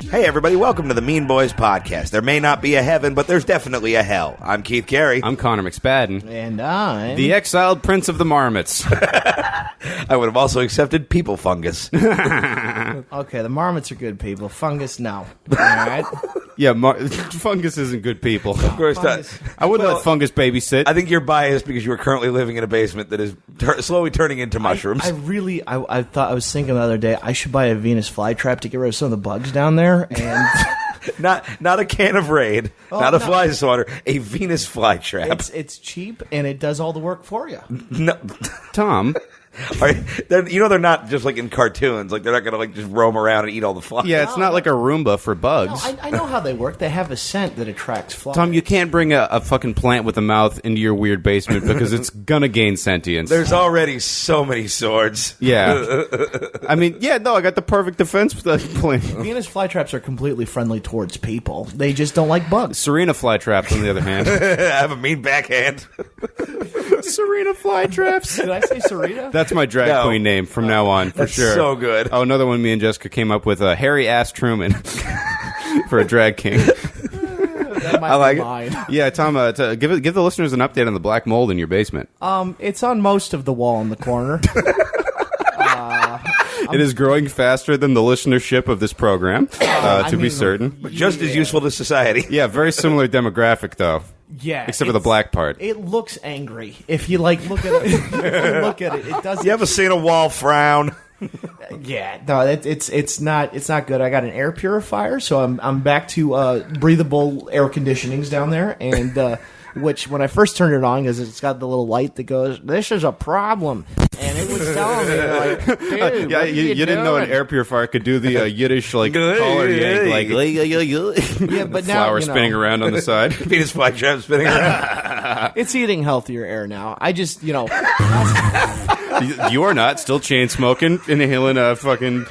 Hey everybody, welcome to the Mean Boys Podcast. There may not be a heaven, but there's definitely a hell. I'm Keith Carey. I'm Connor McSpadden. And I'm... the exiled prince of the marmots. I would have also accepted people fungus. Okay, the marmots are good people. Fungus, no. All right? Yeah, fungus isn't good people. Of course not. I wouldn't let fungus babysit. I think you're biased because you are currently living in a basement that is slowly turning into mushrooms. I was thinking the other day, I should buy a Venus Fly Trap to get rid of some of the bugs down there. And not a can of Raid, not a fly swatter, a Venus Fly Trap. It's cheap and it does all the work for you. No. Tom... they're not just like in cartoons. Like they're not gonna like just roam around and eat all the flies. Yeah, it's not like a Roomba for bugs. No, I know how they work. They have a scent that attracts flies. Tom, you can't bring a fucking plant with a mouth into your weird basement because it's gonna gain sentience. There's already so many swords. Yeah. I mean, I got the perfect defense plan. Venus flytraps are completely friendly towards people. They just don't like bugs. Serena Fly Traps, on the other hand. I have a mean backhand. Serena Fly Traps. Did I say Serena? That's my drag queen name from now on, for That's sure. So good. Oh, another one me and Jessica came up with, Harry Ass Truman for a drag king. That might I like be mine. Yeah, Tom, give the listeners an update on the black mold in your basement. It's on most of the wall in the corner. It is growing faster than the listenership of this program, to be certain. But just as useful to society. Yeah, very similar demographic, though. Yeah, except for the black part. It looks angry. If you look at it, it does. You ever seen a wall frown? Yeah, no, it's not good. I got an air purifier, so I'm back to breathable air conditionings down there, and which when I first turned it on, because it's got the little light that goes, "This is a problem," and it was telling me like, "Dude, yeah, what are you didn't know an air purifier could do the Yiddish like collar yank, like yeah, but now flower spinning around on the side. Venus Fly Trap spinning around. It's eating healthier air now. I just You are not still chain smoking, inhaling fucking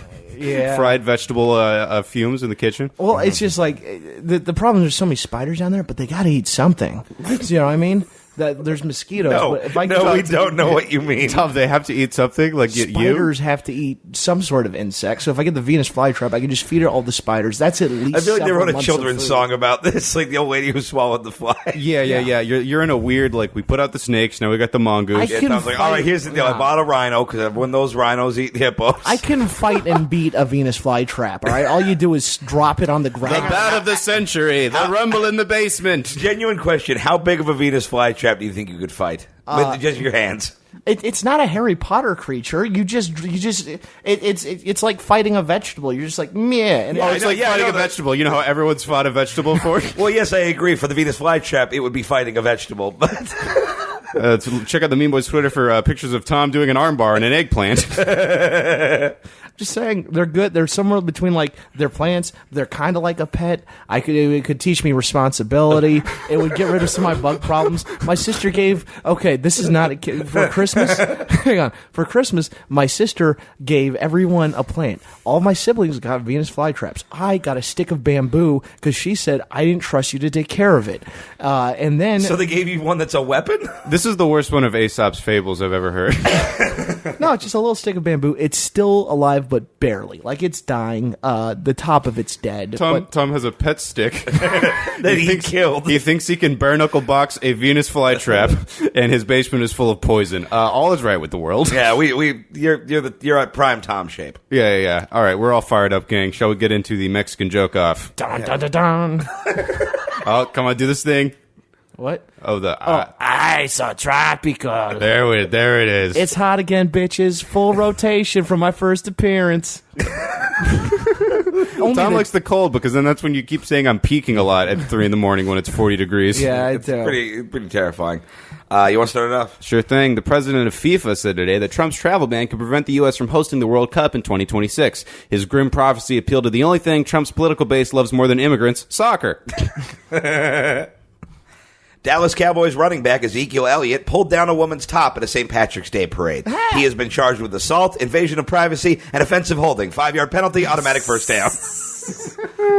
fried vegetable fumes in the kitchen. Well, it's just like the problem. There's so many spiders down there, but they got to eat something. You know what I mean? There's mosquitoes. No, but if I we don't know what you mean. Tom, they have to eat something like spiders have to eat some sort of insect. So if I get the Venus flytrap, I can just feed it all the spiders. That's at least. I feel like they wrote a months children's song about this, like the old lady who swallowed the fly. Yeah. You're in a weird like we put out the snakes, now we got the mongoose. Tom's like, all right, here's the deal. I bought a rhino because when those rhinos eat hippos, I can fight and beat a Venus flytrap. All right, all you do is drop it on the ground. The bat of the century, the rumble in the basement. Genuine question: how big of a Venus flytrap do you think you could fight with just your hands? It's not a Harry Potter creature. It's like fighting a vegetable. You're just like meh. And it's like fighting a vegetable. You know how everyone's fought a vegetable for? Well, yes, I agree. For the Venus flytrap, it would be fighting a vegetable. But check out the Mean Boys Twitter for pictures of Tom doing an armbar and an eggplant. Just saying, they're good. They're somewhere between like they're plants. They're kind of like a pet. It could teach me responsibility. It would get rid of some of my bug problems. My sister gave. Okay, this is not for Christmas. Hang on. For Christmas, my sister gave everyone a plant. All my siblings got Venus flytraps. I got a stick of bamboo because she said I didn't trust you to take care of it. And then so they gave you one that's a weapon. This is the worst one of Aesop's fables I've ever heard. No, it's just a little stick of bamboo. It's still alive, but barely. Like it's dying. The top of it's dead. Tom has a pet stick that he killed. He thinks he can bare knuckle box a Venus flytrap, and his basement is full of poison. All is right with the world. Yeah, you're at prime Tom shape. Yeah. All right, we're all fired up, gang. Shall we get into the Mexican joke off? Dun, dun, dun, dun. Oh, come on, do this thing. What? Oh, isotropical. There it is. It's hot again, bitches. Full rotation from my first appearance. Tom likes the cold because then that's when you keep saying I'm peaking a lot at 3 a.m. when it's 40 degrees. Yeah, it's pretty terrifying. You want to start it off? Sure thing. The president of FIFA said today that Trump's travel ban could prevent the U.S. from hosting the World Cup in 2026. His grim prophecy appealed to the only thing Trump's political base loves more than immigrants, soccer. Dallas Cowboys running back Ezekiel Elliott pulled down a woman's top at a St. Patrick's Day parade. He has been charged with assault, invasion of privacy, and offensive holding. 5-yard penalty, automatic first down.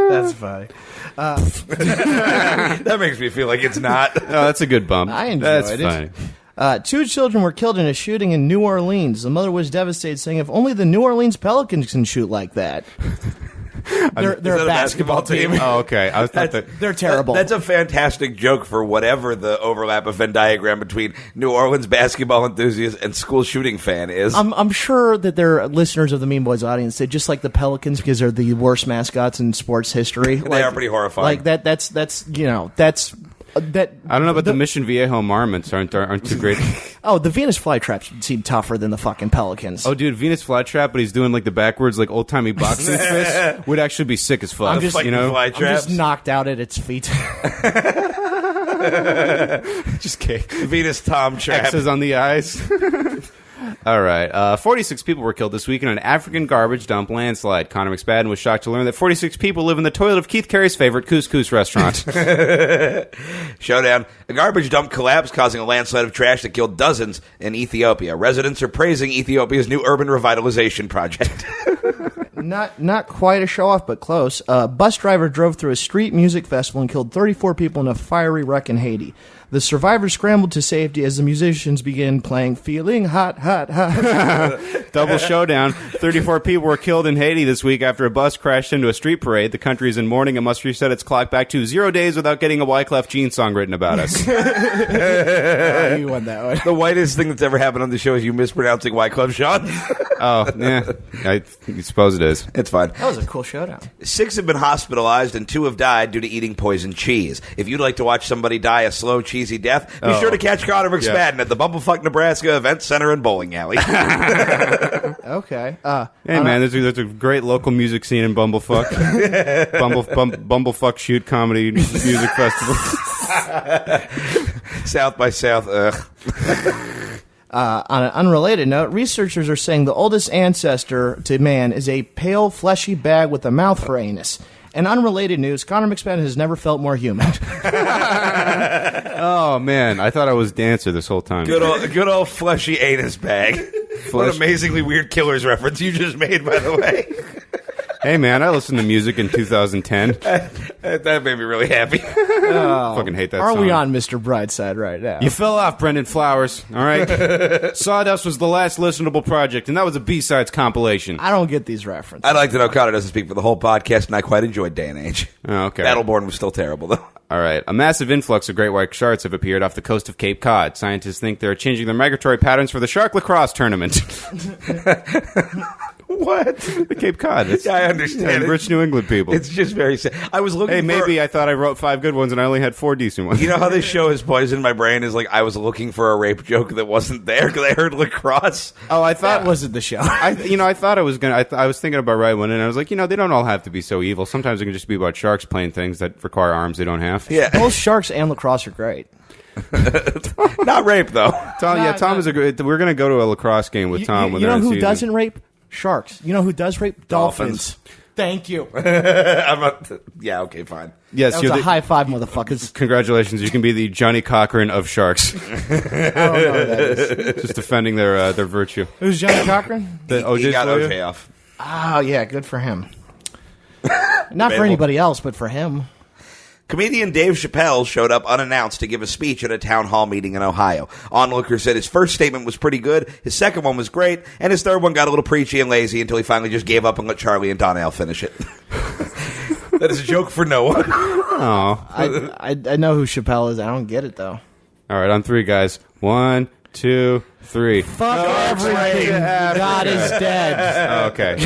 That's funny. That makes me feel like it's not. Oh, that's a good bump. I enjoy that's it. funny. 2 children were killed in a shooting in New Orleans. The mother was devastated, saying, if only the New Orleans Pelicans can shoot like that. They're a basketball team. Oh, okay. I thought They're terrible. That's a fantastic joke for whatever the overlap of Venn diagram between New Orleans basketball enthusiast and school shooting fan is. I'm sure that they're listeners of the Mean Boys audience. They just like the Pelicans because they're the worst mascots in sports history. They are pretty horrifying. Like that's that. I don't know, but the Mission Viejo marmots aren't too great. Oh, the Venus Fly Trap seem tougher than the fucking Pelicans. Oh, dude, Venus Fly Trap, but he's doing like the backwards, like old timey boxing fist would actually be sick as fuck. I'm just, you know, fly I'm traps. just knocked out at its feet. just kick. Venus Tom Trap. X's on the eyes. All right. 46 people were killed this week in an African garbage dump landslide. Connor McSpadden was shocked to learn that 46 people live in the toilet of Keith Carey's favorite couscous restaurant. Showdown. A garbage dump collapsed, causing a landslide of trash that killed dozens in Ethiopia. Residents are praising Ethiopia's new urban revitalization project. Not quite a show off, but close. A bus driver drove through a street music festival and killed 34 people in a fiery wreck in Haiti. The survivors scrambled to safety as the musicians began playing Feeling Hot, Hot, Hot. Double showdown. 34 people were killed in Haiti this week after a bus crashed into a street parade. The country is in mourning and must reset its clock back to 0 days without getting a Wyclef Jean song written about us. You won that one. The whitest thing that's ever happened on the show is you mispronouncing Wyclef Jean. Oh, yeah. I suppose it is. It's fine. That was a cool showdown. 6 have been hospitalized and 2 have died due to eating poisoned cheese. If you'd like to watch somebody die a slow, cheesy death, be sure to catch Connor McSpadden at the Bumblefuck, Nebraska Event Center and Bowling Alley. Okay. Hey, man, there's a great local music scene in Bumblefuck. Bumblefuck Shoot Comedy Music Festival. South by South. On an unrelated note, researchers are saying the oldest ancestor to man is a pale, fleshy bag with a mouth for anus. In unrelated news, Connor McSpadden has never felt more human. Oh, man. I thought I was Dancer this whole time. Good old fleshy anus bag. What an amazingly weird Killers reference you just made, by the way. Hey, man, I listened to music in 2010. That made me really happy. Fucking hate that song. Are we on Mr. Brightside right now? You fell off, Brendan Flowers, all right? Sawdust was the last listenable project, and that was a B-sides compilation. I don't get these references. I'd like to know Connor doesn't speak for the whole podcast, and I quite enjoyed Day and Age. Oh, okay. Battleborn was still terrible, though. All right. A massive influx of great white sharks have appeared off the coast of Cape Cod. Scientists think they're changing their migratory patterns for the shark lacrosse tournament. What? The Cape Cod. It's, Yeah, I understand it. Rich New England people. It's just very sad. I was looking Hey, for... maybe I thought I wrote 5 good ones and I only had 4 decent ones. You know how this show has poisoned my brain? Is like I was looking for a rape joke that wasn't there because I heard lacrosse. Oh, I thought That wasn't the show. I thought I was gonna. I was thinking about writing one, and I was like, they don't all have to be so evil. Sometimes it can just be about sharks playing things that require arms they don't have. Yeah. Both sharks and lacrosse are great. Not rape, though. Tom is a great. We're gonna go to a lacrosse game with Tom. when You they're know in who season. doesn't rape? Sharks. You know who does rape? Dolphins. Thank you. Yeah, okay, fine. Yes, That was you're a the, high five, motherfuckers. congratulations. You can be the Johnny Cochran of sharks, I don't know who that is. just defending their virtue. Who's Johnny Cochran? The He OJ got Slayer? OJ off. Oh, yeah, good for him. Not for Debatable. anybody else, but for him. Comedian Dave Chappelle showed up unannounced to give a speech at a town hall meeting in Ohio. Onlookers said his first statement was pretty good, his second one was great, and his third one got a little preachy and lazy until he finally just gave up and let Charlie and Donnell finish it. That is a joke for no one. Oh, I know who Chappelle is. I don't get it, though. all right. On 3, guys. 1, 2, 3. Fuck everything. God is dead. Oh, okay.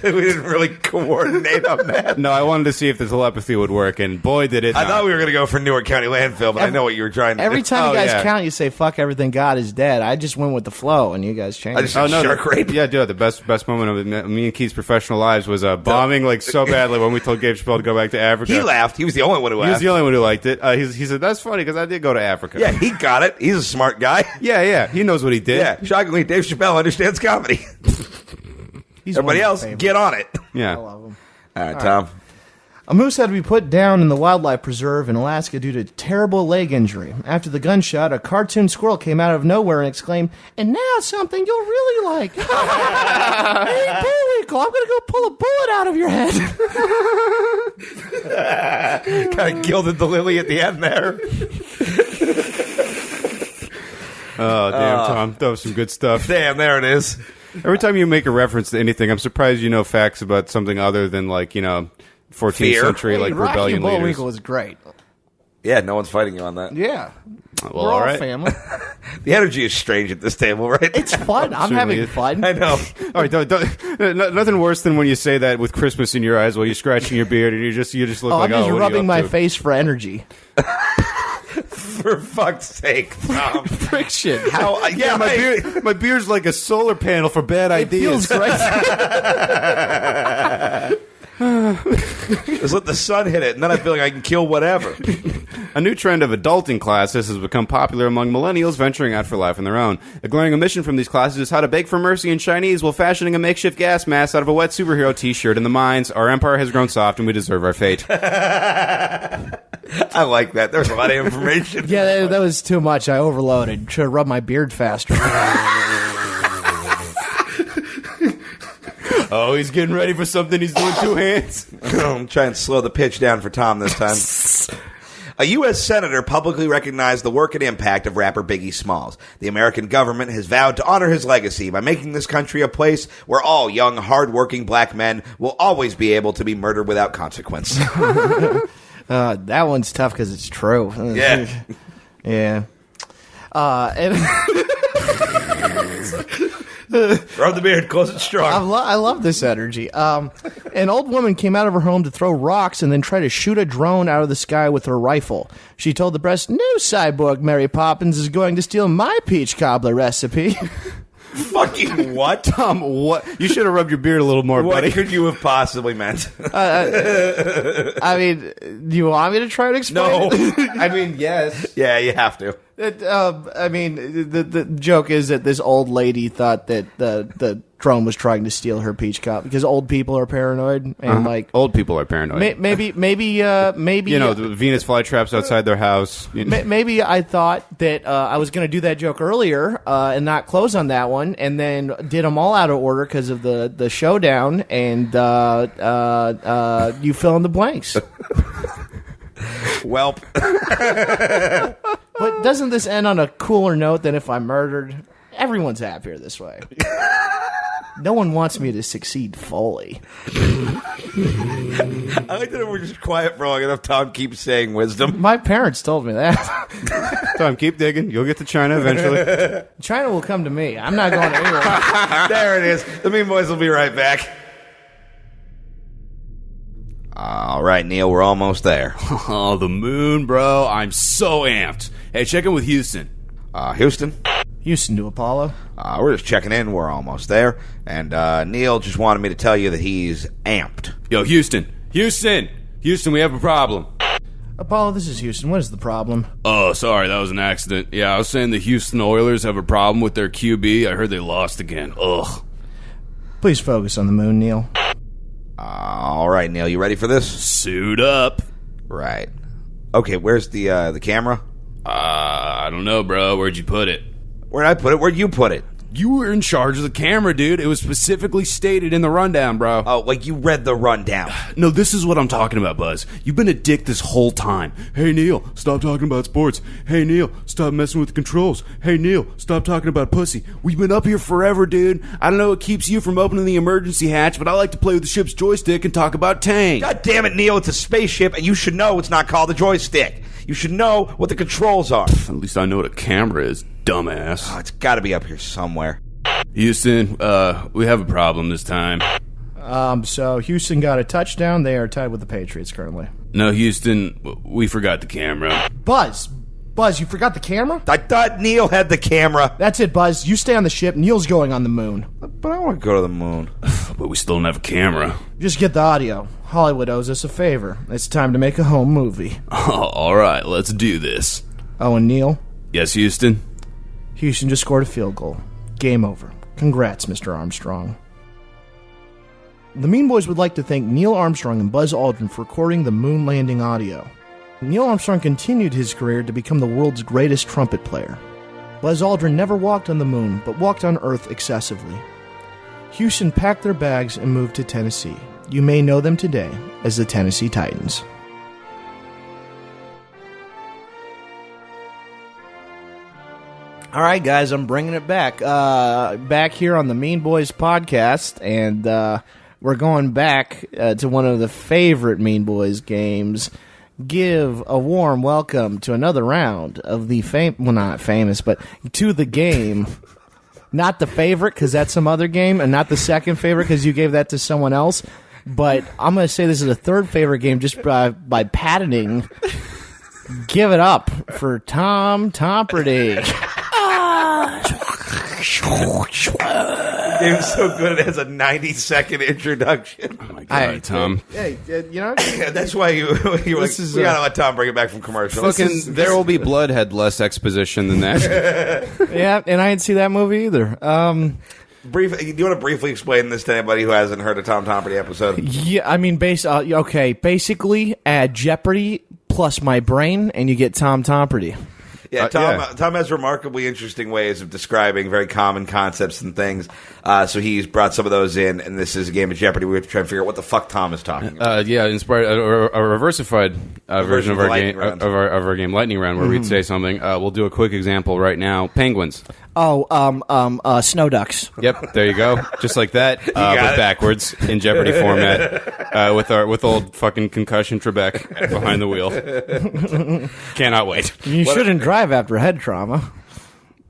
We didn't really coordinate on that. No, I wanted to see if the telepathy would work, and boy, did it! I not. thought we were going to go for Newark County landfill, but I know what you were trying to Every do. time Oh, you guys yeah. count, you say, fuck everything, God is dead. I just went with the flow, and you guys changed. I just said shark rape. Yeah, dude. The best moment of me and Keith's professional lives was bombing like so badly when we told Gabe Chappelle to go back to Africa. He laughed. He was the only one who He was laughed. the only one who liked it. He said, "That's funny because I did go to Africa." Yeah, he got it. He's a smart guy. yeah. He knows what he did. Yeah, shockingly, Dave Chappelle understands comedy. He's Everybody one of else, my favorites. get on it. Yeah. I love him. All right, Tom. A moose had to be put down in the wildlife preserve in Alaska due to terrible leg injury. After the gunshot, a cartoon squirrel came out of nowhere and exclaimed, "And now something you'll really like." "Hey, Bullwinkle, I'm going to go pull a bullet out of your head." Kind of gilded the lily at the end there. Oh, damn, Tom. That was some good stuff. Damn, there it is. Every time you make a reference to anything, I'm surprised you know facts about something other than, 14th Fear. century, Hey, Rocky rebellion and leaders. Bullwinkle was great. Yeah, no one's fighting you on that. Yeah. Well, We're all right. family. The energy is strange at this table, right? It's fun. I'm Certainly having is. fun. I know. All right, nothing worse than when you say that with Christmas in your eyes while you're scratching your beard and you just look Oh, like, I'm just what are you rubbing up my to? face for energy. For fuck's sake, Tom. Friction. How? Yeah, My beard's like a solar panel for bad ideas. Feels great. Just let the sun hit it, and then I feel like I can kill whatever. A new trend of adulting classes has become popular among millennials venturing out for life on their own. A glaring omission from these classes is how to beg for mercy in Chinese while fashioning a makeshift gas mask out of a wet superhero t-shirt in the mines. Our empire has grown soft and we deserve our fate. I like that. There's a lot of information. Yeah, that was too much. I overloaded. Should have rubbed my beard faster. Oh, he's getting ready for something. He's doing two hands. I'm trying to slow the pitch down for Tom this time. A U.S. senator publicly recognized the work and impact of rapper Biggie Smalls. The American government has vowed to honor his legacy by making this country a place where all young, hard-working black men will always be able to be murdered without consequence. That one's tough because it's true. Yeah. Yeah. And Rub the beard, close it strong. I love this energy. An old woman came out of her home to throw rocks and then try to shoot a drone out of the sky with her rifle. She told the press, "No cyborg Mary Poppins is going to steal my peach cobbler recipe." Fucking what? Tom, what? You should have rubbed your beard a little more, What buddy. could you have possibly meant? I mean, do you want me to try to explain No. it? I mean, yes. Yeah, you have to. I mean, the joke is that this old lady thought that the drone was trying to steal her peach cup because old people are paranoid and Old people are paranoid. maybe You know, the Venus fly traps outside their house. maybe I thought that I was going to do that joke earlier and not close on that one, and then did them all out of order because of the showdown, and you fill in the blanks. Welp. But doesn't this end on a cooler note than if I'm murdered? Everyone's happier this way. No one wants me to succeed fully. I like that if we're just quiet for long enough, Tom keeps saying wisdom. My parents told me that. Tom, keep digging. You'll get to China eventually. China will come to me. I'm not going anywhere. There it is. The Mean Boys will be right back. All right, Neil, we're almost there. Oh, the moon, bro. I'm so amped. Hey, check in with Houston. Houston, Houston to Apollo. we're just checking in. We're almost there. And Neil just wanted me to tell you that he's amped. Yo, Houston. Houston, we have a problem. Apollo, this is Houston. What is the problem? Oh, sorry, that was an accident. Yeah, I was saying the Houston Oilers have a problem with their QB. I heard they lost again. Ugh. Please focus on the moon, Neil. All right, Neil, you ready for this? Suit up. Right. Okay, where's the camera? I don't know, bro. Where'd you put it? Where'd I put it? Where'd you put it? You were in charge of the camera, dude. It was specifically stated in the rundown, bro. Oh, like you read the rundown. No, this is what I'm talking about, Buzz. You've been a dick this whole time. Hey, Neil, stop talking about sports. Hey, Neil, stop messing with the controls. Hey, Neil, stop talking about pussy. We've been up here forever, dude. I don't know what keeps you from opening the emergency hatch, but I like to play with the ship's joystick and talk about tanks. God damn it, Neil, it's a spaceship, and you should know it's not called a joystick. You should know what the controls are. At least I know what a camera is, dumbass. Oh, it's got to be up here somewhere. Houston, we have a problem this time. So Houston got a touchdown. They are tied with the Patriots currently. No, Houston, we forgot the camera. Buzz, you forgot the camera? I thought Neil had the camera. That's it, Buzz. You stay on the ship. Neil's going on the moon. But I want to go to the moon. But we still don't have a camera. Just get the audio. Hollywood owes us a favor. It's time to make a home movie. All right, let's do this. Oh, and Neil? Yes, Houston? Houston just scored a field goal. Game over. Congrats, Mr. Armstrong. The Mean Boys would like to thank Neil Armstrong and Buzz Aldrin for recording the moon landing audio. Neil Armstrong continued his career to become the world's greatest trumpet player. Buzz Aldrin never walked on the moon, but walked on Earth excessively. Houston packed their bags and moved to Tennessee. You may know them today as the Tennessee Titans. All right, guys, I'm bringing it back. Back here on the Mean Boys podcast, and we're going back to one of the favorite Mean Boys games. Give a warm welcome to another round of the not famous, but to the game. Not the favorite, because that's some other game, and not the second favorite, because you gave that to someone else. But I'm going to say this is a third favorite game just by patenting. Give it up for Tom Tomperty. It was so good. It has a 90-second introduction. Oh my God, Tom. Hey, you know, That's why you were like, we gotta let Tom bring it back from commercial. Fucking There Will Be Blood had less exposition than that. yeah, and I didn't see that movie either. Do you want to briefly explain this to anybody who hasn't heard a Tom Tomperty episode? Yeah, I mean, basically, add Jeopardy plus my brain, and you get Tom Tomperty. Yeah, Tom has remarkably interesting ways of describing very common concepts and things. So he's brought some of those in, and this is a game of Jeopardy. We have to try and figure out what the fuck Tom is talking about. Inspired a reversified version of our game, Lightning Round, where we'd say something. We'll do a quick example right now. Penguins. Snow ducks. Yep, there you go. Just like that, but backwards in Jeopardy format, with old fucking concussion Trebek behind the wheel. Cannot wait. You shouldn't drive after head trauma.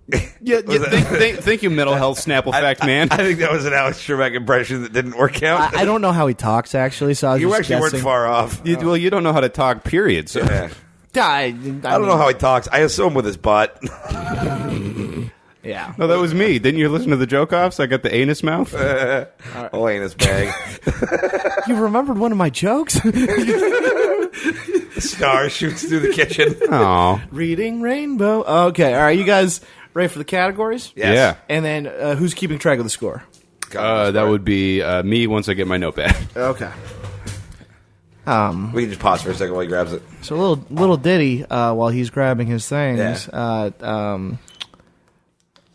Thank you, mental health Snapple fact man. I think that was an Alex Trebek impression that didn't work out. I don't know how he talks, actually, so I was You just actually guessing. weren't far off. Well, you don't know how to talk, period. So. Yeah. I don't know how he talks. I assume with his butt. Yeah. No, that was me. Didn't you listen to the joke offs? I got the anus mouth. Oh, anus bag. You remembered one of my jokes? Star shoots through the kitchen. Oh, Reading Rainbow. Okay, all right, you guys ready for the categories? Yes. yeah. And then who's keeping track of the score? That would be me once I get my notepad. Okay. We can just pause for a second while he grabs it. So a little ditty while he's grabbing his things. Yeah.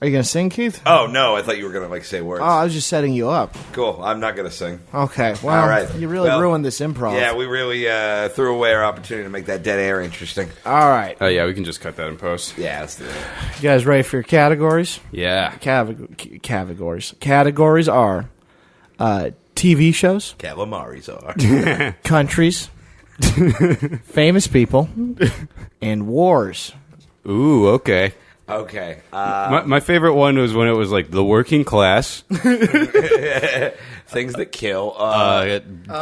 Are you going to sing, Keith? Oh, no. I thought you were going to say words. Oh, I was just setting you up. Cool. I'm not going to sing. Okay. Well, All right. you really ruined this improv. Yeah, we really threw away our opportunity to make that dead air interesting. All right. Oh yeah, we can just cut that in post. Yeah, let's do it. You guys ready for your categories? Yeah. Categories. Categories are TV shows, Calamaris are. countries, famous people, and wars. Ooh, okay. Okay. My favorite one was when it was like the working class, Things that kill.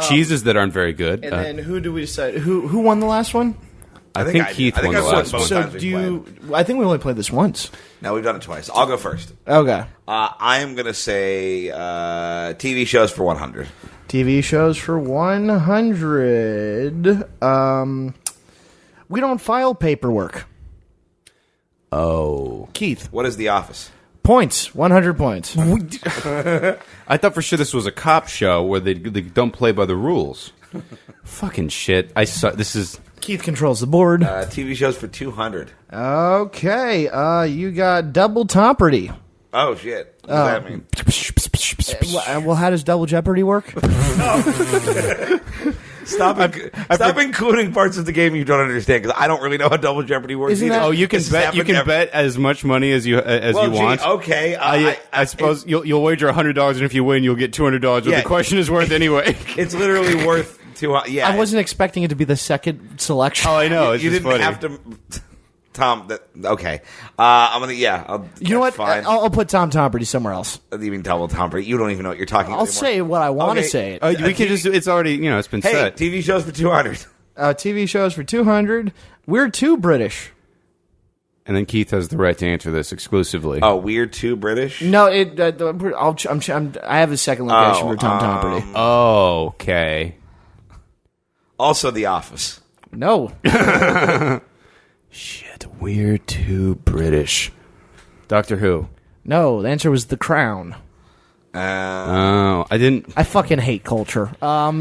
cheeses that aren't very good. And then who do we decide? Who won the last one? I think Keith won the I've won last both one. So times we've do you? I think we only played this once. No, we've done it twice. I'll go first. Okay. I am going to say TV shows for 100. TV shows for 100. We don't file paperwork. Oh. Keith. What is The Office? Points. 100 points. I thought for sure this was a cop show where they don't play by the rules. Fucking shit. This is... Keith controls the board. TV shows for 200. Okay. You got Double Tomperty. Oh, shit. What does that mean? Well, how does Double Jeopardy work? Stop including parts of the game you don't understand, because I don't really know how Double Jeopardy works Isn't either. that- Oh, you can bet. You can bet as much money as you want. Okay. I suppose you'll wager $100, and if you win, you'll get $200. What Yeah. the question is worth anyway. It's literally worth 200. Yeah. I wasn't expecting it to be the second selection. Oh, I know. It's You just didn't funny. have to. Tom, okay. I'm gonna. Yeah. You know what? Fine. I'll put Tom Tomperty somewhere else. You mean Double Tomperty? You don't even know what you're talking about. I'll say what I want to say. We can just. It's already. It's been Hey, set. TV shows for 200. TV shows for 200. We're too British. And then Keith has the right to answer this exclusively. Oh, we're too British. No, I have a second location for Tom Tomperty. Okay. Also, The Office. No. Shit, we're too British. Doctor Who. No, the answer was The Crown. Oh, I didn't. I fucking hate culture. All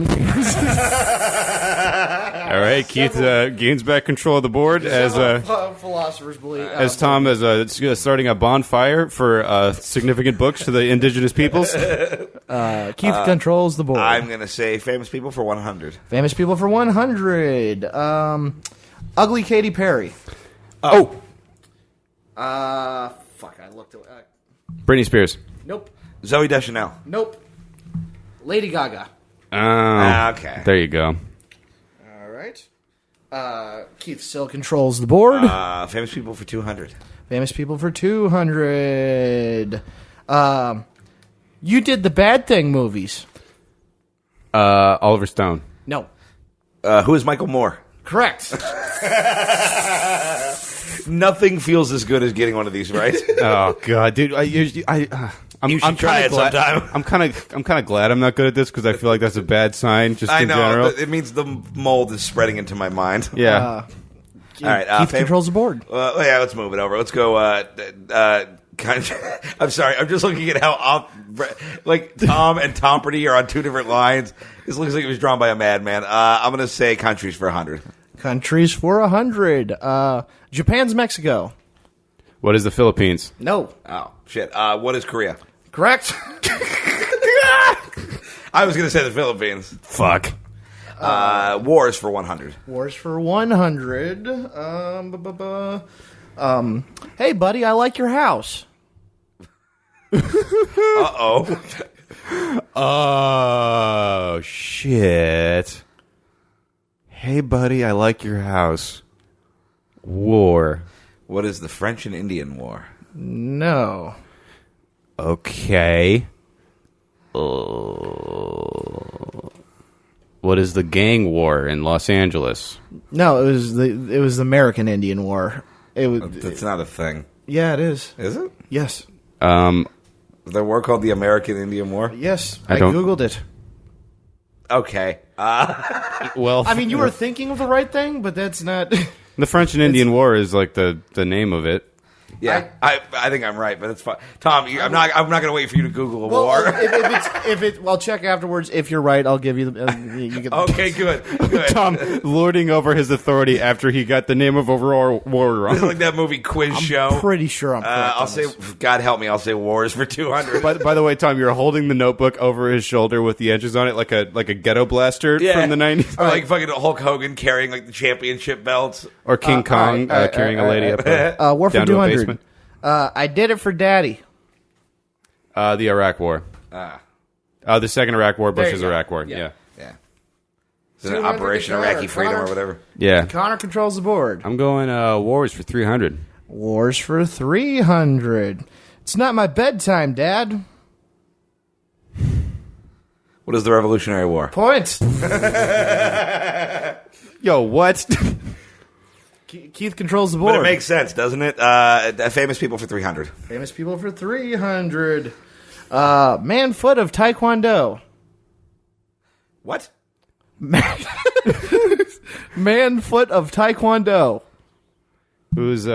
right, Keith gains back control of the board as philosophers believe. Tom is starting a bonfire for significant books to the indigenous peoples. Keith controls the board. I'm going to say famous people for 100. Famous people for 100. Ugly Katy Perry. Oh, Fuck, I looked away. Britney Spears. Nope. Zooey Deschanel. Nope. Lady Gaga. Oh, Okay. there you go. All right. Keith still controls the board. Famous people for 200. Famous people for 200. You did the Bad Thing movies. Oliver Stone. No. Who is Michael Moore? Correct. Nothing feels as good as getting one of these right. Oh God, dude! I'm You should I'm try kinda it glad, sometime. I'm kind of glad I'm not good at this because I feel like that's a bad sign. Just I in know. general. It means the mold is spreading into my mind. Yeah. All right. Keith controls the board. Yeah, let's move it over. Let's go. I'm sorry. I'm just looking at how like Tom and Tom Brady are on two different lines. This looks like it was drawn by a madman. I'm going to say countries for 100. Countries for 100. Japan's Mexico. What is the Philippines? No. Oh shit. What is Korea? Correct. I was going to say the Philippines. Fuck. Wars for 100. Wars for 100. Hey, buddy, I like your house. Uh-oh. Oh shit. Hey buddy, I like your house. War. What is the French and Indian War? No. Okay. What is the gang war in Los Angeles? No, it was the American Indian War. That's not a thing. Yeah, it is. Is it? Yes. The war called the American Indian War? Yes. I I don't- Googled it. Okay. Well, I mean, you were thinking of the right thing, but that's not. the French and Indian War is like the name of it. Yeah, I think I'm right, but it's fine. Tom, I'm not going to wait for you to Google a war. Well, check afterwards. If you're right, I'll give you the. You get Okay, good. Tom lording over his authority after he got the name of a war wrong. It's like that movie Quiz Show. Pretty sure I'm correct. I'll on say, this. God help me, I'll say wars for 200. By the way, Tom, you're holding the notebook over his shoulder with the edges on it like a ghetto blaster from the 90s. Or like fucking Hulk Hogan carrying like the championship belts. Or King Kong carrying a lady up War for down to a 200. basement. I did it for Daddy. The Iraq War. The second Iraq War, There you Bush's go. Iraq War. Yeah. Yeah. Is it 200 Operation to Connor. Iraqi Freedom or Connor. whatever? Yeah. Connor controls the board. I'm going wars for 300. Wars for 300. It's not my bedtime, Dad. What is the Revolutionary War? Points. Yo, what? Keith controls the But board. it makes sense, doesn't it? Famous people for 300. Famous people for 300. Man foot of Taekwondo. What? Man foot of Taekwondo. Who's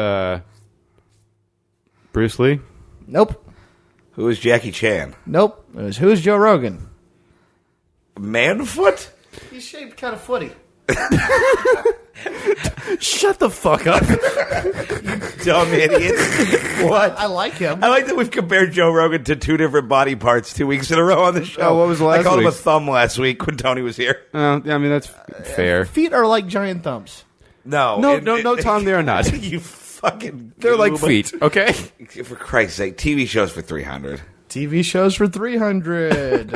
Bruce Lee? Nope. Who is Jackie Chan? Nope. It was Who's Joe Rogan? Manfoot? He's shaped kind of footy. Shut the fuck up. Dumb idiot. What? I like him. I like that we've compared Joe Rogan to two different body parts 2 weeks in a row on the show. Oh, what was last I called him a week's? thumb last week when Tony was here. I mean, that's fair. Feet are like giant thumbs. No. No, Tom, they're not. You fucking They're like goob. feet, okay? For Christ's sake, TV shows for 300. TV shows for 300.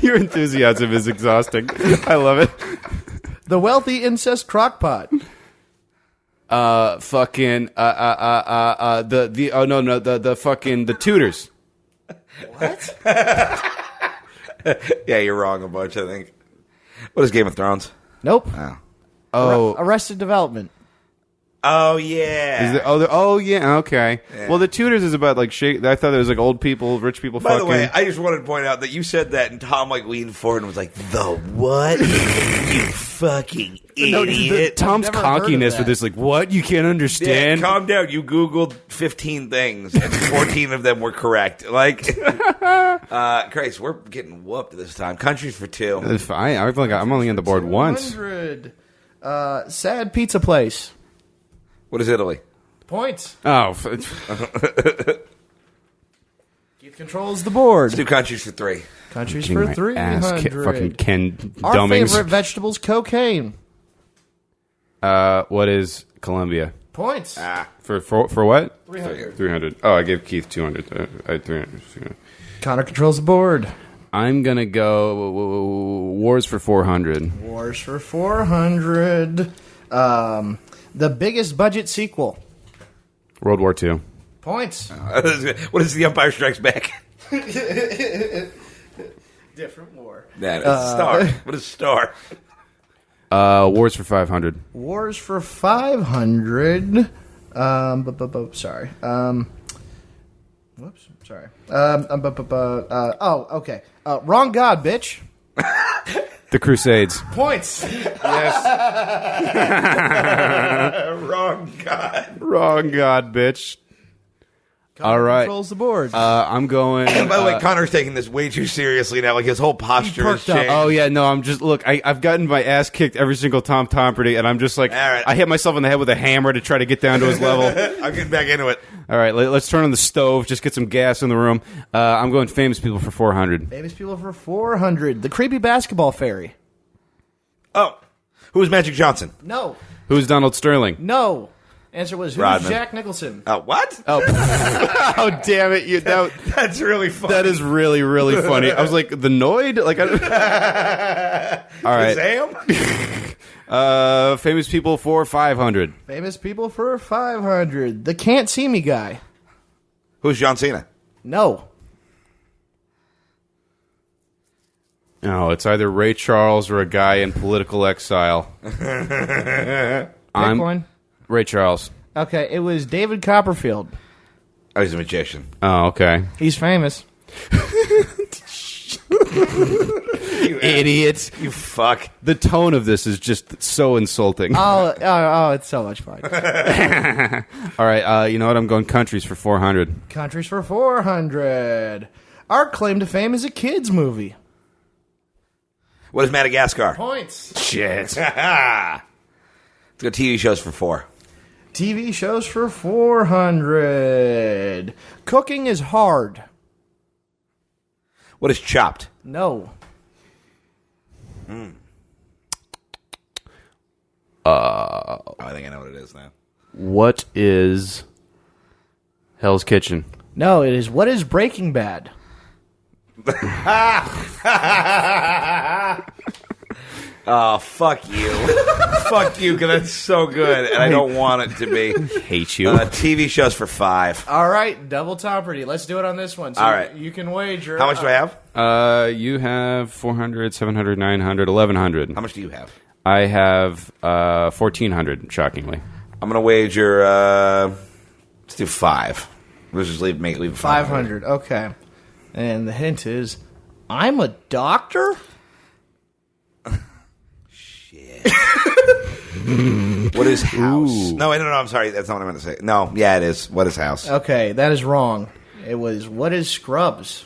Your enthusiasm is exhausting. I love it. The Wealthy Incest Crockpot. The fucking the Tudors. What? Yeah, you're wrong a bunch, I think. What is Game of Thrones? Nope. Oh. Oh, Arrested Development. Oh yeah. Yeah, okay. Yeah. Well, the Tudors is about like I thought it was like old people, rich people. By fucking. the way, I just wanted to point out that you said that, and Tom like leaned forward and was like, "The what? You fucking idiot!" Tom's I've never heard of cockiness that. with this, like, what? You can't Yeah, understand? calm down. You Googled 15 things, and 14 of them were correct. Like, Grace, we're getting whooped this time. Countries for 2. It's fine. I'm only on the board once. 200. Sad pizza place. What is Italy? Points. Oh, Keith controls the board. Let's do countries for 3. Countries getting for my 300. ass fucking Ken Our Dummings. favorite vegetables, cocaine. What is Colombia? Points. For what? 300. 300. Oh, I gave Keith 200. I had 300. Connor controls the board. I'm gonna go Wars for 400. Wars for 400. The biggest budget sequel. World War II. Points. What is The Empire Strikes Back? Different war. That is Star. What is Star? Wars for 500. Wars for 500. Sorry. Whoops. Sorry. Okay. Wrong God, bitch. The Crusades. Points. Wrong God. Wrong God, bitch. All right. Controls the board. I'm going. And by the way, Connor's taking this way too seriously now. Like, his whole posture has perked up. changed. Oh yeah, no, I'm just I've gotten my ass kicked every single Tom Tomperty, and I'm just like, All right. I hit myself in the head with a hammer to try to get down to his level. I'm getting back into it. All right, let's turn on the stove, just get some gas in the room. I'm going famous people for 400. Famous people for 400. The creepy basketball fairy. Oh, who's Magic Johnson? No. Who's Donald Sterling? No. Answer was, who's Rodman. Jack Nicholson? What? Oh, oh damn it! That's really funny. That is really, really funny. I was like, the Noid? Like, all right. Sam? Famous people for 500. Famous people for 500. The can't see me guy. Who's John Cena? No. No, it's either Ray Charles or a guy in political exile. Pick I'm one. Ray Charles. Okay, it was David Copperfield. Oh, he's a magician. Oh, okay. He's famous. You Idiots. You fuck. The tone of this is just so insulting. Oh, it's so much fun. All right, you know what? I'm going countries for 400. Countries for 400. Our claim to fame is a kids movie. What is Madagascar? Points. Shit. Let's go TV shows for 4. TV shows for 400. Cooking is hard. What is Chopped? No. I think I know what it is now. What is Hell's Kitchen? No, it is What is Breaking Bad? Oh, fuck you. Fuck you, because that's so good, and I don't want it to be. Hate you. TV shows for 5. All right, double Topperty. Let's do it on this one. So All right. You can wager. How much do I have? You have 400, 700, 900, 1100. How much do you have? I have 1400, shockingly. I'm going to wager, let's do 5. Let's just leave it 500. Okay. And the hint is, I'm a doctor? What is House? Ooh. No, I'm sorry. That's not what I meant to say. No, yeah, it is. What is House? Okay, that is wrong. It was, what is Scrubs?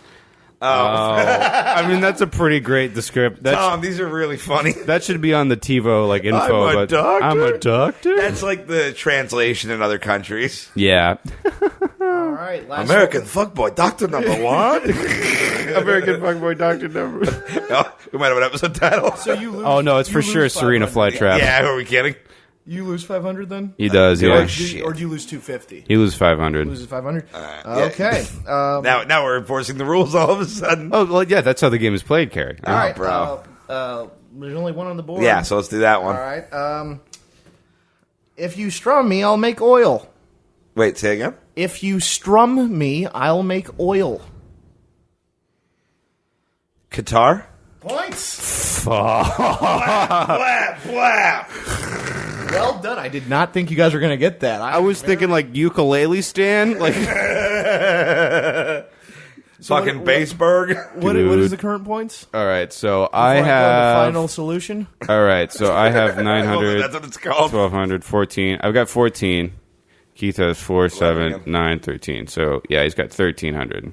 I mean, that's a pretty great description. Tom, these are really funny. That should be on the TiVo info. I'm a doctor? I'm a doctor? That's like the translation in other countries. Yeah. All right, last American fuckboy doctor number 1. American fuckboy doctor number. Oh, we might have an episode title. So you lose. Oh, no, it's for you sure lose Serena 500. Fly Trap. Yeah, are we kidding? You lose 500 then? He does, Oh, yeah. shit. Or do you lose 250? He loses 500. Loses 500? Yeah. Okay. Now we're enforcing the rules all of a sudden. Oh, well, yeah, that's how the game is played, Carrie. All right, bro. There's only one on the board. Yeah, so let's do that one. All right. If you strum me, I'll make oil. Wait, say again? If you strum me, I'll make oil. Qatar? Points. Blap, blap. Well done. I did not think you guys were going to get that. I was thinking like ukulele stand. Like, Fucking Baseberg. What is the current points? all right, so Before I go to the have. final solution. All right, so I have 900, That's what it's called. 1200, 14. I've got 14. Keith has 4, 7, 9, 13. So yeah, he's got 1300.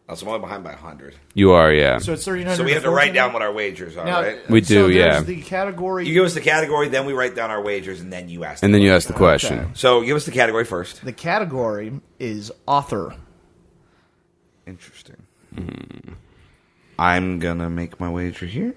Oh, so I'm only behind by 100. You are, yeah. So it's 1300. So we have to write down what our wagers are, Now, right? We do, so there's yeah. The category. You give us the category, then we write down our wagers, and then you ask. And then you ask the question. Okay. So give us the category first. The category is author. Interesting. I'm gonna make my wager here.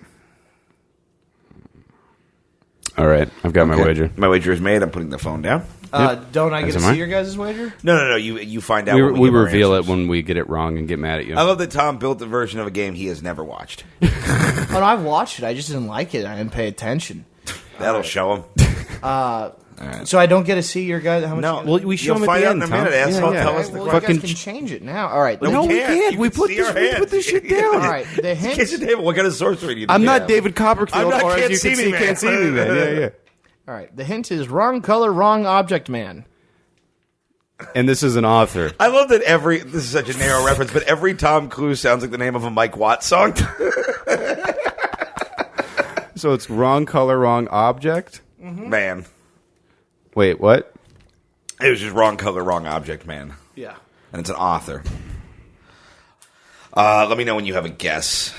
All right, I've got my wager. My wager is made. I'm putting the phone down. Don't I get to As am I. see your guys' wager? No. You find out. We, when we give our reveal it answers. when we get it wrong and get mad at you. I love that Tom built a version of a game he has never watched. Oh, no, I've watched it. I just didn't like it. I didn't pay attention. That'll show him. So I don't get to see your guys. How much? No, you guys- Well, we show you'll him at find the out end, in a Tom. minute. Asshole, Yeah, tell yeah. us the Well, question. you guys can change it now. All right. No, we can't. You We can put see this- our we hands. put this shit You down. can't- All right. The hints. Kitchen table. What kind of sorcery do you I'm do? not David Copperfield, I'm not or as Can't you See can Me see, Man. can't see me, man. Yeah. All right. The hint is wrong color, wrong object, man. And this is an author. I love that this is such a narrow reference, but every Tom Cruise sounds like the name of a Mike Watt song. So it's wrong color, wrong object? Man. Wait, what? It was just wrong color, wrong object, man. Yeah. And it's an author. Let me know when you have a guess.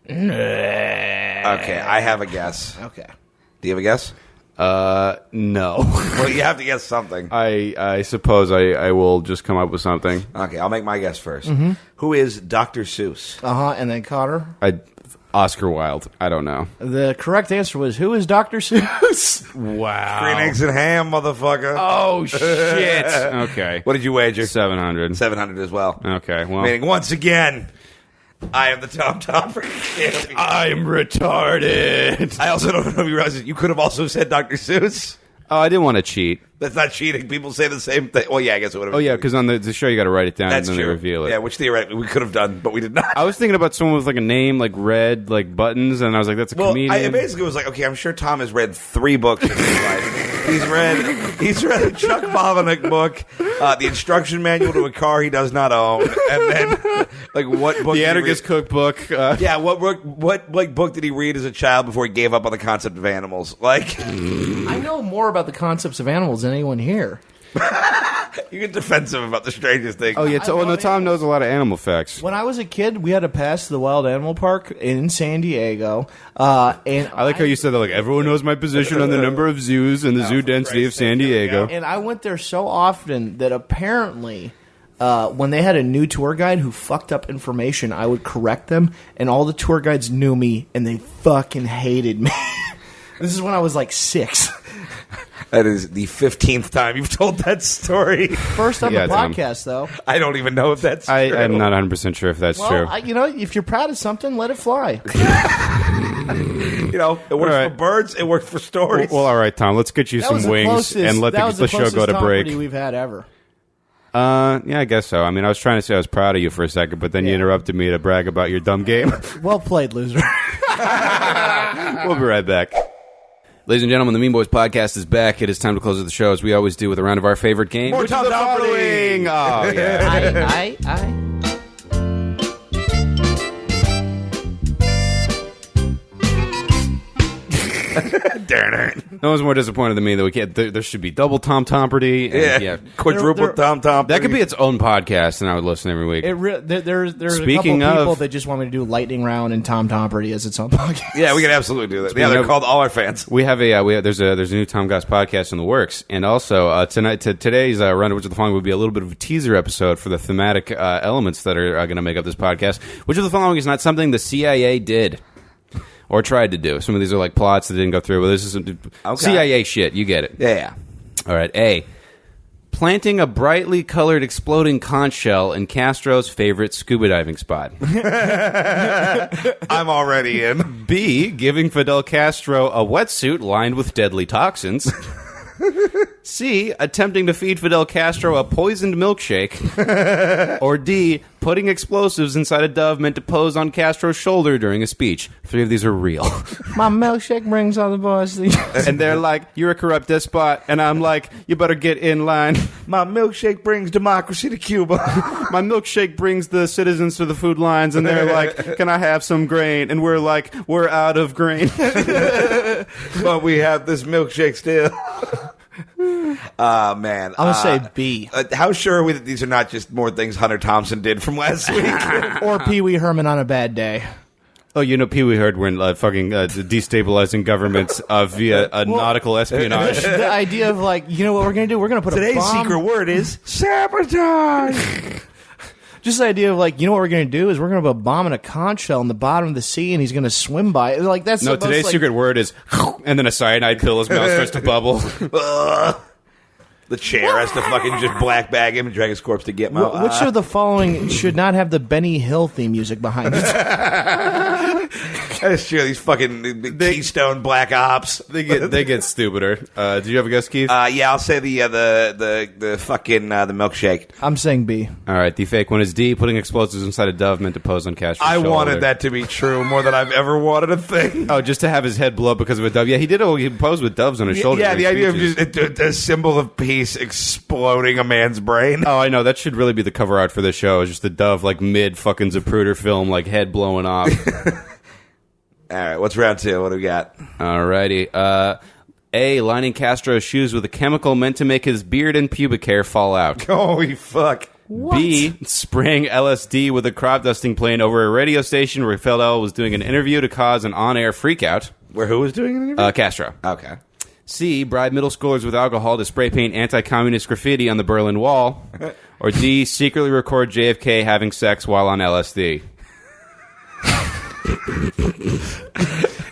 Okay, I have a guess. Okay. Do you have a guess? No. Well, you have to guess something. I suppose I will just come up with something. Okay, I'll make my guess 1st. Who is Dr. Seuss? And then Cotter. Oscar Wilde. I don't know. The correct answer was, who is Dr. Seuss? Wow. Green eggs and ham, motherfucker. Oh, shit. Okay. What did you wager? 700. 700 as well. Okay, well. Meaning, once again, I am the top topper. I'm retarded. I also don't know if you realize you could have also said Dr. Seuss. Oh, I didn't want to cheat. That's not cheating. People say the same thing. Well, yeah, I guess it would have been. Oh, yeah, because on the show you got to write it down That's and then true. they reveal it. Yeah, which theoretically we could have done, but we did not. I was thinking about someone with like a name like red, like buttons, and I was like, that's a Well, comedian. I basically was like, okay, I'm sure Tom has read 3 books in his life. He's read a Chuck Palahniuk book, the instruction manual to a car he does not own, and then like what book? The did he Anarchist read? Cookbook. Yeah, what like book did he read as a child before he gave up on the concept of animals? Like, I know more about the concepts of animals than anyone here. you get defensive about the strangest thing. Oh, yeah. I love Tom knows a lot of animal facts. When I was a kid, we had to pass the Wild Animal Park in San Diego. And I like how you said that, like, everyone knows my position on the number of zoos and the zoo density of San Diego. And I went there so often that apparently when they had a new tour guide who fucked up information, I would correct them, and all the tour guides knew me, and they fucking hated me. This is when I was like 6. That is the 15th time you've told that story. First on Yeah, the Tom. podcast, though. I don't even know if that's true. I'm not 100% sure if that's true. Well, if you're proud of something, let it fly. You know, it works All right. for birds. It works for stories. Well, all right, Tom. Let's get you That was some the wings closest- and let that was the show go closest to Tom break. Brady we've had ever. Yeah, I guess so. I mean, I was trying to say I was proud of you for a second, but then you interrupted me to brag about your dumb game. Well played, loser. We'll be right back. Ladies and gentlemen, the Mean Boys podcast is back. It is time to close the show, as we always do, with a round of our favorite game. More which is Tom the Doherty. following. Oh, yeah. I. No one's more disappointed than me that we can't. There should be double Tom Tomperty. And, Yeah. Quadruple Tom. That could be its own podcast, and I would listen every week. There's a Speaking couple people of- that just want me to do Lightning Round and Tom Tomperty as its own podcast. Yeah, we can absolutely do that. Yeah, Speaking they're of- called All Our Fans. We have there's a new Tom Goss podcast in the works, and also today's round of Which of the Following will be a little bit of a teaser episode for the thematic elements that are going to make up this podcast. Which of the following is not something the CIA did or tried to do? Some of these are like plots that didn't go through, but this is some CIA shit. You get it. Yeah. All right. A. planting a brightly colored exploding conch shell in Castro's favorite scuba diving spot. I'm already in. B, giving Fidel Castro a wetsuit lined with deadly toxins. C, attempting to feed Fidel Castro a poisoned milkshake. Or D, putting explosives inside a dove meant to pose on Castro's shoulder during a speech. 3 of these are real. My milkshake brings all the boys. And they're like, you're a corrupt despot. And I'm like, you better get in line. My milkshake brings democracy to Cuba. My milkshake brings the citizens to the food lines. And they're like, can I have some grain? And we're like, we're out of grain. But we have this milkshake still. Man. I'm going to say B. How sure are we that these are not just more things Hunter Thompson did from last week? Or Pee Wee Herman on a bad day. Oh, you know, Pee Wee Heard when fucking destabilizing governments via nautical espionage. The idea of like, you know what we're going to do? We're going to put Today's a bomb. secret word is sabotage. Just the idea of like, you know what we're going to do is we're going to put a bomb in a conch shell in the bottom of the sea, and he's going to swim by it. Like that's No, the most, today's like, secret word is, and then a cyanide pill, his mouth starts to bubble. The chair has to fucking just black bag him and drag his corpse to get my. Which of the following should not have the Benny Hill theme music behind it? That's true. These fucking Keystone Black Ops. They get stupider. Do you have a guess, Keith? Yeah, I'll say the fucking the milkshake. I'm saying B. All right, the fake one is D, putting explosives inside a dove meant to pose on Castro's shoulder. I wanted that to be true more than I've ever wanted a thing. Oh, just to have his head blow up because of a dove. Yeah, he did. He posed with doves on his shoulder. Yeah, during the idea of speeches. just a symbol of peace exploding a man's brain. Oh, I know. That should really be the cover art for this show. It's just the dove, like, mid fucking Zapruder film, like, head blowing off. All right, what's round 2? What do we got? Alrighty. A, lining Castro's shoes with a chemical meant to make his beard and pubic hair fall out. Holy fuck. B, spraying LSD with a crop dusting plane over a radio station where Fidel was doing an interview to cause an on-air freakout. Where who was doing an interview? Castro. Okay. C, bribe middle schoolers with alcohol to spray paint anti-communist graffiti on the Berlin Wall. Or D, secretly record JFK having sex while on LSD.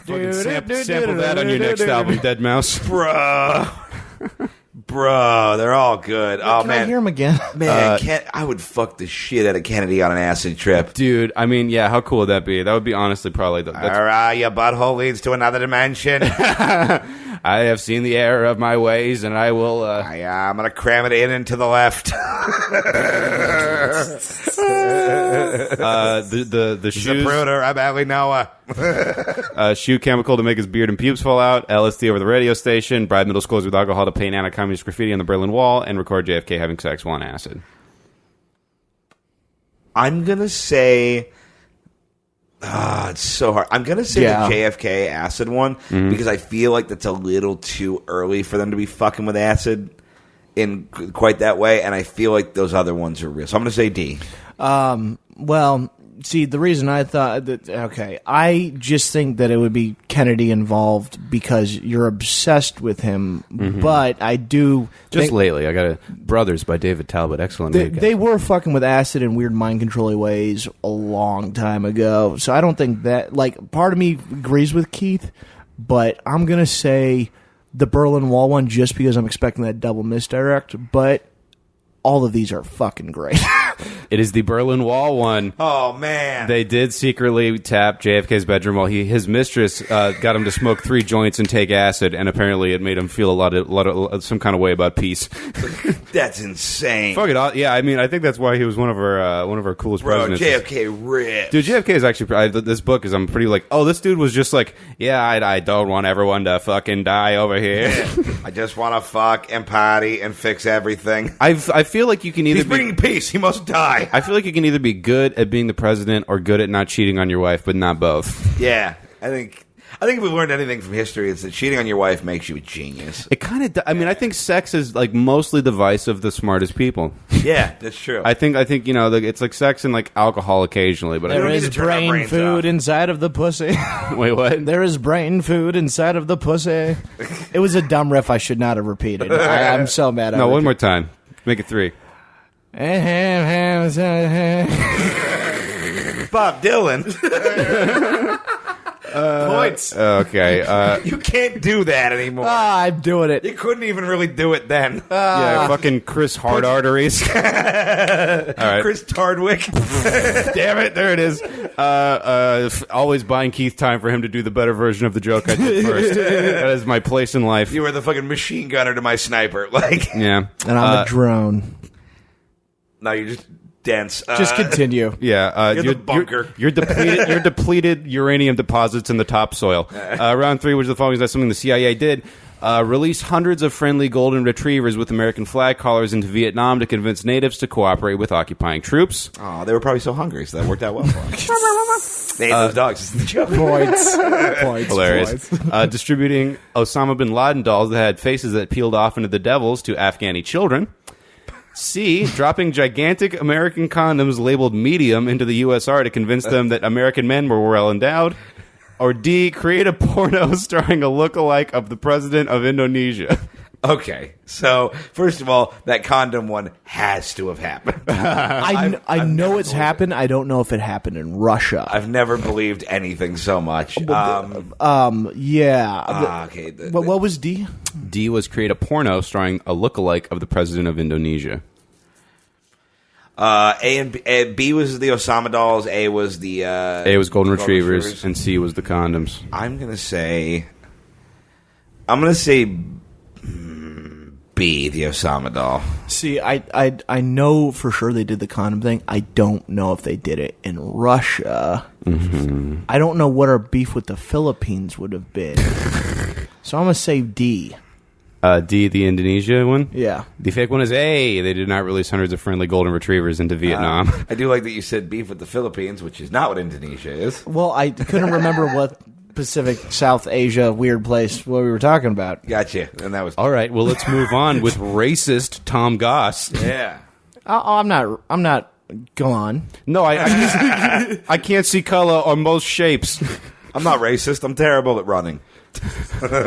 Fucking sample that on your next album, Dead Mouse. Bro, they're all good. Oh, Can man. I hear him again? Man, I would fuck the shit out of Kennedy on an acid trip. Dude, I mean, yeah, how cool would that be? That would be honestly probably... That's, All right, your butthole leads to another dimension. I have seen the error of my ways, and I will... I'm going to cram it in and to the left. The shoes... Zapruder, I badly know shoe chemical to make his beard and pubes fall out, LSD over the radio station, bribe middle schoolers with alcohol to paint anti-communist graffiti on the Berlin Wall, and record JFK having sex while on acid. I'm going to say... it's so hard. I'm going to say the JFK acid one because I feel like that's a little too early for them to be fucking with acid in quite that way, and I feel like those other ones are real. So I'm going to say D. Well, see, the reason I thought that, okay, I just think that it would be Kennedy involved because you're obsessed with him, but I do... Just lately, I got a Brothers by David Talbot. Excellent. They were fucking with acid in weird mind-controlling ways a long time ago, so I don't think that... Like, part of me agrees with Keith, but I'm going to say the Berlin Wall one just because I'm expecting that double misdirect, but all of these are fucking great. It is the Berlin Wall one. Oh, man. They did secretly tap JFK's bedroom while his mistress got him to smoke 3 joints and take acid, and apparently it made him feel a lot of some kind of way about peace. That's insane. Fuck it. Yeah, I mean, I think that's why he was one of our coolest presidents. JFK ripped. Dude, JFK is actually... this book is... I'm pretty like... Oh, this dude was just like... Yeah, I don't want everyone to fucking die over here. I just want to fuck and party and fix everything. I feel like you can either He's bringing peace. He must die. I feel like you can either be good at being the president or good at not cheating on your wife, but not both. Yeah, I think if we learned anything from history, it's that cheating on your wife makes you a genius. It kind of... I mean, I think sex is like mostly the vice of the smartest people. Yeah, that's true. I think you know, it's like sex and like alcohol occasionally, but There need is to turn our brain brains food off. inside of the pussy. Wait, what? There is brain food inside of the pussy. It was a dumb riff I should not have repeated. I'm so mad. No, one more time. Make it 3. Bob Dylan. Points. Okay. You can't do that anymore. I'm doing it. You couldn't even really do it then. Yeah, fucking Chris Hard Arteries. All right. Chris Tardwick. Damn it, there it is. Always buying Keith time for him to do the better version of the joke I did first. That is my place in life. You were the fucking machine gunner to my sniper. Like, Yeah. And I'm a drone. no, you're just dense. Just continue. Yeah, You're the bunker. You're depleted. You're depleted uranium deposits in the topsoil. Round 3, which is the following, is that something the CIA did. Release hundreds of friendly golden retrievers with American flag collars into Vietnam to convince natives to cooperate with occupying troops. Oh, they were probably so hungry, so that worked out well for them. They ate those dogs. It's the joke. Points. Points. Hilarious. Points. Distributing Osama bin Laden dolls that had faces that peeled off into the devils to Afghani children. C, dropping gigantic American condoms labeled medium into the USR to convince them that American men were well endowed. Or D, create a porno starring a lookalike of the president of Indonesia. Okay, so first of all, that condom one has to have happened. I know it's happened. I don't know if it happened in Russia. I've never believed anything so much. Yeah. Okay. What was D? D was create a porno starring a lookalike of the president of Indonesia. A and B was the Osama dolls. A was the A was golden retrievers, and C was the condoms. I'm gonna say B, the Osama doll. See, I know for sure they did the condom thing. I don't know if they did it in Russia. Mm-hmm. I don't know what our beef with the Philippines would have been. So I'm gonna say D. D, the Indonesia one? Yeah. The fake one is A. They did not release hundreds of friendly golden retrievers into Vietnam. I do like that you said beef with the Philippines, which is not what Indonesia is. Well, I couldn't remember what Pacific South Asia weird place what we were talking about. Gotcha. And that was All right, well, let's move on with racist Tom Goss. yeah. I'm not. Go on. No, I can't see color on most shapes. I'm not racist. I'm terrible at running.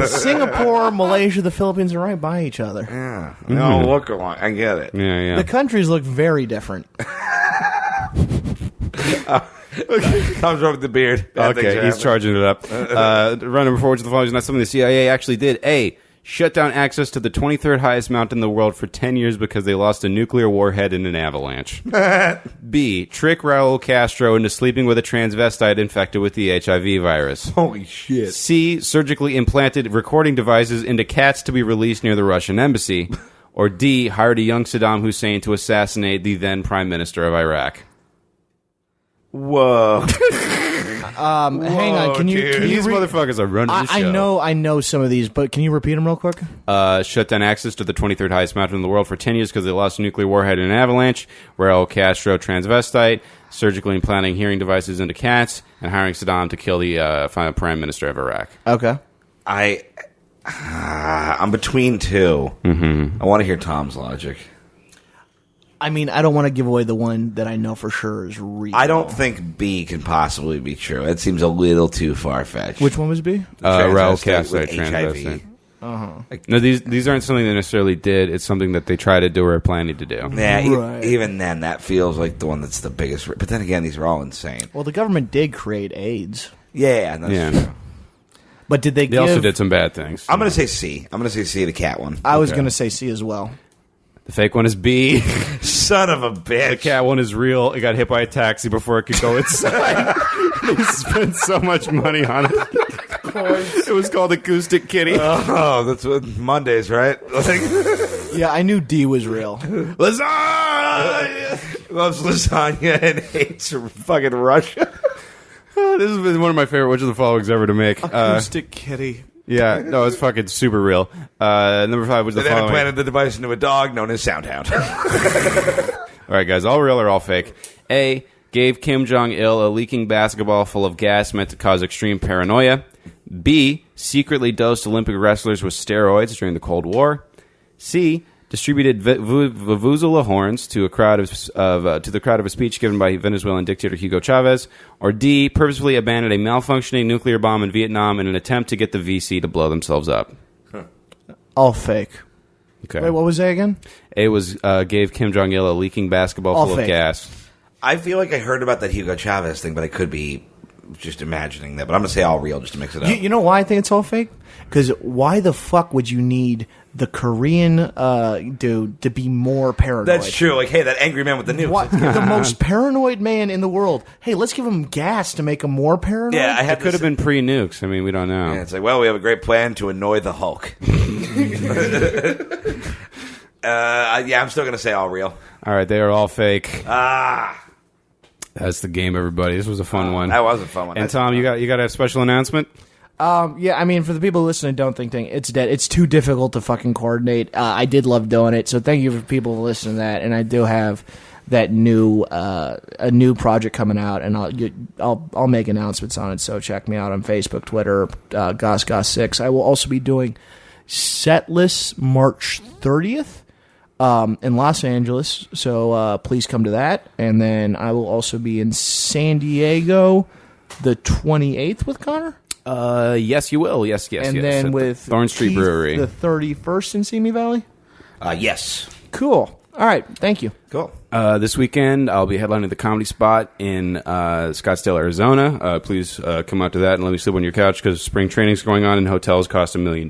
Singapore, Malaysia, the Philippines are right by each other. Yeah. No, look along. I get it. Yeah, yeah. The countries look very different. Tom's rubbing the beard. Bad things Okay, are he's happening. charging it up. Round number 4, which is the following, is not something the CIA actually did. A, shut down access to the 23rd highest mountain in the world for 10 years because they lost a nuclear warhead in an avalanche. B, trick Raul Castro into sleeping with a transvestite infected with the HIV virus. Holy shit. C, surgically implanted recording devices into cats to be released near the Russian embassy. Or D, hired a young Saddam Hussein to assassinate the then Prime Minister of Iraq. Whoa. Hang on, can you These motherfuckers are running the show. I know some of these, but can you repeat them real quick? Shut down access to the 23rd highest mountain in the world for 10 years because they lost a nuclear warhead in an avalanche. Raul Castro transvestite, surgically implanting hearing devices into cats, and hiring Saddam to kill the Prime Minister of Iraq. Okay. I'm between two. Mm-hmm. I want to hear Tom's logic. I mean, I don't want to give away the one that I know for sure is real. I don't think B can possibly be true. It seems a little too far-fetched. Which one was B? Raul Castro Castro with transvestite. HIV. No, these aren't something they necessarily did. It's something that they try to do or are planning to do. Yeah, Right. even then, that feels like the one that's the biggest. But then again, these are all insane. Well, the government did create AIDS, Yeah, that's Yeah. true. but did they? They also did some bad things. I'm going to say C. I'm going to say C, the cat one. I was going to say C as well. The fake one is B. Son of a bitch. The cat one is real. It got hit by a taxi before it could go inside. They spent so much money on it. It was called Acoustic Kitty. Oh, that's what Mondays, right? Like, Yeah, I knew D was real. lasagna! Loves lasagna and hates fucking Russia. This has been one of my favorite Which of the Followings ever to make. Acoustic Kitty. Yeah, no, it's fucking super real. Number 5 was the They then following. implanted the device into a dog known as Soundhound. All right, guys, all real or all fake? A, gave Kim Jong-il a leaking basketball full of gas meant to cause extreme paranoia. B, secretly dosed Olympic wrestlers with steroids during the Cold War. C, distributed vuvuzela horns to a crowd of the crowd of a speech given by Venezuelan dictator Hugo Chavez. Or D, purposefully abandoned a malfunctioning nuclear bomb in Vietnam in an attempt to get the VC to blow themselves up. All fake. Okay. Wait, what was A again? A was gave Kim Jong-il a leaking basketball All full fake. of gas. I feel like I heard about that Hugo Chavez thing, but I could be just imagining that, but I'm going to say all real just to mix it up. You know why I think it's all fake? Because why the fuck would you need the Korean dude to be more paranoid? That's true. Like, hey, that angry man with the nukes. What, the most paranoid man in the world. Hey, let's give him gas to make him more paranoid. Yeah, It could have been pre-nukes. I mean, we don't know. Yeah, it's like, well, we have a great plan to annoy the Hulk. Yeah, I'm still going to say all real. All right, they are all fake. Ah. That's the game, everybody. This was a fun one. That was a fun one. And Tom, you got a special announcement? Yeah, I mean, for the people listening, don't think it's dead. It's too difficult to fucking coordinate. I did love doing it, so thank you for people listening to that. And I do have that a new project coming out, and I'll make announcements on it. So check me out on Facebook, Twitter, Goss6. I will also be doing Setlist March 30th. In Los Angeles, so please come to that. And then I will also be in San Diego the 28th with Connor. Yes, you will. Yes. And yes. then At with the Thorn Street Keith, Brewery, the 31st in Simi Valley. Yes. Cool. All right. Thank you. Cool. This weekend, I'll be headlining the Comedy Spot in Scottsdale, Arizona. Please come out to that and let me sleep on your couch because spring training's going on and hotels cost $1 million.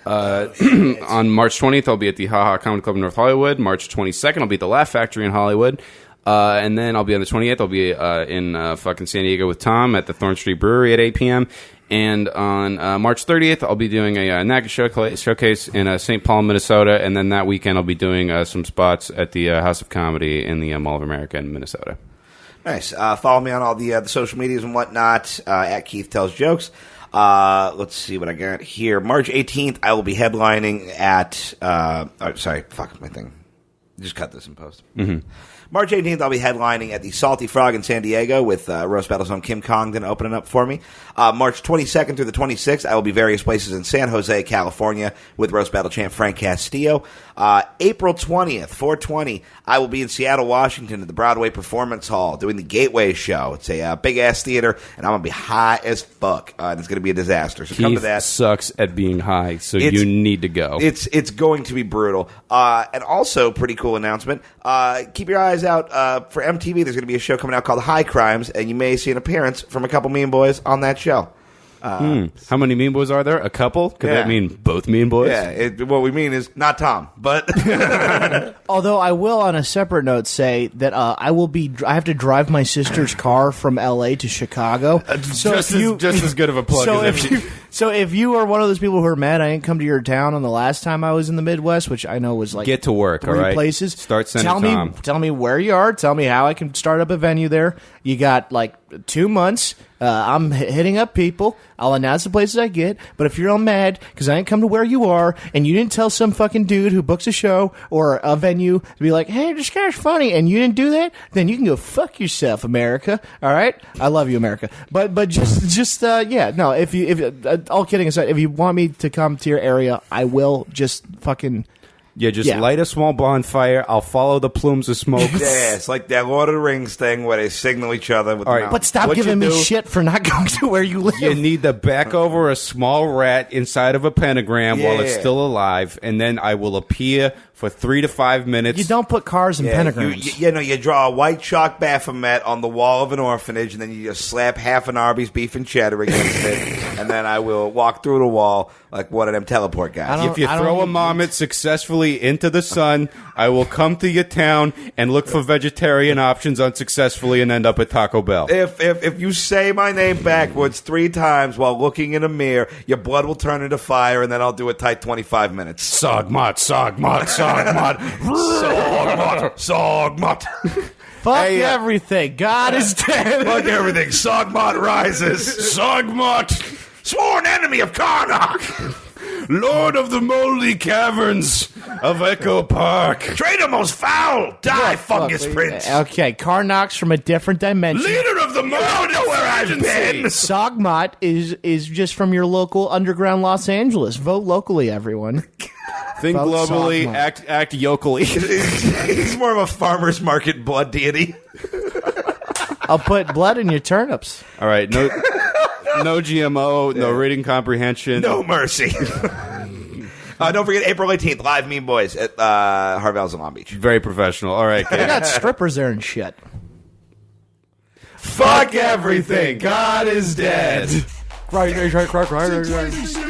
On March 20th, I'll be at the Ha Ha Comedy Club in North Hollywood. March 22nd, I'll be at the Laugh Factory in Hollywood. And then I'll be on the 28th, I'll be in fucking San Diego with Tom at the Thorn Street Brewery at 8 p.m. And on March 30th, I'll be doing a NAGA showcase in St. Paul, Minnesota. And then that weekend, I'll be doing some spots at the House of Comedy in the Mall of America in Minnesota. Nice. Follow me on all the social medias and whatnot, at Keith Tells Jokes. Let's see what I got here. March 18th, I will be headlining at, sorry, fuck my thing. Just cut this in post. Mm-hmm. March 18th, I'll be headlining at the Salty Frog in San Diego with Roast Battle's own Kim Congdon opening up for me. March 22nd through the 26th, I will be various places in San Jose, California with Roast Battle champ Frank Castillo. April 20th, 420, I will be in Seattle, Washington at the Broadway Performance Hall doing the Gateway Show. It's a big-ass theater, and I'm going to be high as fuck. And it's going to be a disaster. So come to that. Keith sucks at being high, so you need to go. It's going to be brutal. And also, pretty cool announcement, keep your eyes out for MTV. There's going to be a show coming out called High Crimes, and you may see an appearance from a couple Mean Boys on that show. How many Mean Boys are there? A couple? Could that mean both Mean Boys? Yeah, what we mean is not Tom, but Although I will, on a separate note, say that I have to drive my sister's car from L.A. to Chicago. Just as good of a plug as So if you are one of those people who are mad I didn't come to your town on the last time I was in the Midwest, which I know was like get to work, 3 all right? places. Start sending Tom. Tell me where you are. Tell me how I can start up a venue there. You got like 2 months. I'm hitting up people. I'll announce the places I get. But if you're all mad because I didn't come to where you are and you didn't tell some fucking dude who books a show or a venue to be like, hey, this guy's funny, and you didn't do that, then you can go fuck yourself, America. All right? I love you, America. But just yeah, no, if all kidding aside, if you want me to come to your area, I will. Just fucking... Yeah, light a small bonfire. I'll follow the plumes of smoke. yeah, it's like that Lord of the Rings thing where they signal each other with the mountain. But stop giving me shit for not going to where you live. You need to back over a small rat inside of a pentagram while it's still alive, and then I will appear for 3 to 5 minutes. You don't put cars in pentagrams. You draw a white chalk Baphomet on the wall of an orphanage, and then you just slap half an Arby's beef and cheddar against it, and then I will walk through the wall like one of them teleport guys. If you throw a marmot successfully into the sun, I will come to your town and look for vegetarian options unsuccessfully and end up at Taco Bell. If you say my name backwards 3 times while looking in a mirror, your blood will turn into fire, and then I'll do a tight 25 minutes. Sogmot, Sogmot, Sogmot, Sogmot, Sogmot. Fuck everything. God is dead. Fuck everything. Sogmot rises. Sogmot, sworn enemy of Karnak. Lord of the moldy caverns of Echo Park. Traitor most foul. Die, fungus prince. Okay, Karnak's from a different dimension. Leader of the moldy know where I've been. Sogmot is just from your local underground Los Angeles. Vote locally, everyone. Think Vote globally, Sogmot. act yokely. He's more of a farmer's market blood deity. I'll put blood in your turnips. All right, no GMO, no reading comprehension. No mercy. Don't forget April 18th, live Mean Boys at Harvell's in Long Beach. Very professional. All right, They got strippers there and shit. Fuck everything. God is dead. Right. Crazy.